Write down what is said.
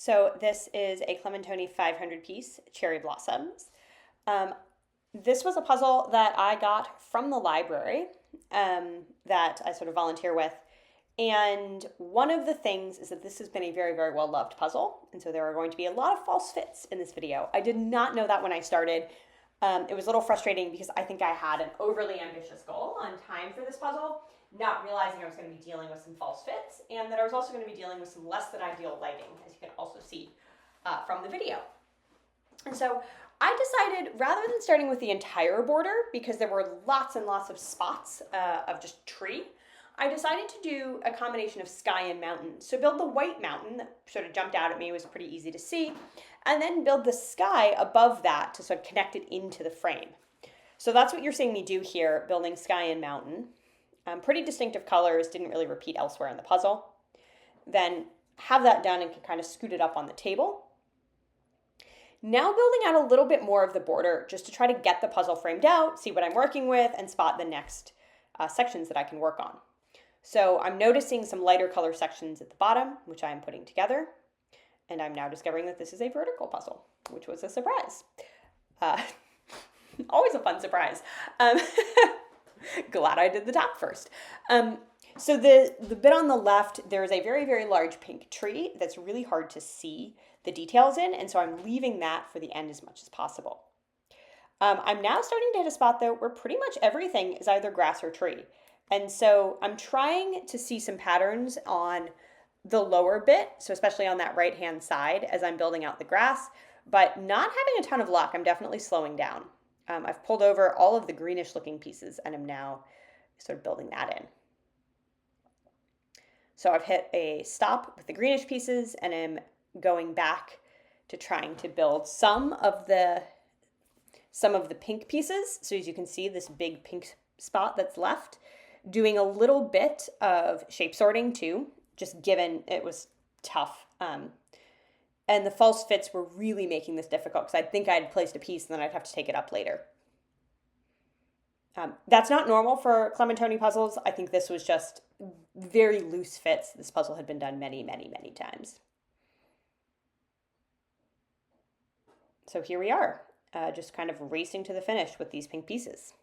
So this is a Clementoni 500 piece cherry blossoms. Um, this was a puzzle that I got from the library that I sort of volunteer with. And one of the things is that this has been a very, very well loved puzzle. And so there are going to be a lot of false fits in this video. I did not know that when I started. It was a little frustrating because I think I had an overly ambitious goal on time for this puzzle, not realizing I was going to be dealing with some false fits and that I was also going to be dealing with some less than ideal lighting, as you can also see from the video. And so I decided, rather than starting with the entire border, because there were lots and lots of spots of just tree, I decided to do a combination of sky and mountain. So build the white mountain that sort of jumped out at me, was pretty easy to see, and then build the sky above that to sort of connect it into the frame. So that's what you're seeing me do here, building sky and mountain. Pretty distinctive colors, didn't really repeat elsewhere in the puzzle. Then have that done and can kind of scoot it up on the table. Now building out a little bit more of the border just to try to get the puzzle framed out, see what I'm working with, and spot the next sections that I can work on. So I'm noticing some lighter color sections at the bottom, which I'm putting together. And I'm now discovering that this is a vertical puzzle, which was a surprise. Always a fun surprise. Glad I did the top first. So the bit on the left, there is a very, very large pink tree that's really hard to see the details in, and so I'm leaving that for the end as much as possible. I'm now starting to hit a spot, though, where pretty much everything is either grass or tree. And so I'm trying to see some patterns on the lower bit, so especially on that right-hand side as I'm building out the grass, but not having a ton of luck. I'm definitely slowing down. I've pulled over all of the greenish looking pieces and I'm now sort of building that in. So I've hit a stop with the greenish pieces and am going back to trying to build some of the pink pieces. So as you can see, this big pink spot that's left, doing a little bit of shape sorting too, just given it was tough. And the false fits were really making this difficult because I'd think I'd placed a piece and then I'd have to take it up later. That's not normal for Clementoni puzzles. I think this was just very loose fits. This puzzle had been done many, many, many times. So here we are, just kind of racing to the finish with these pink pieces.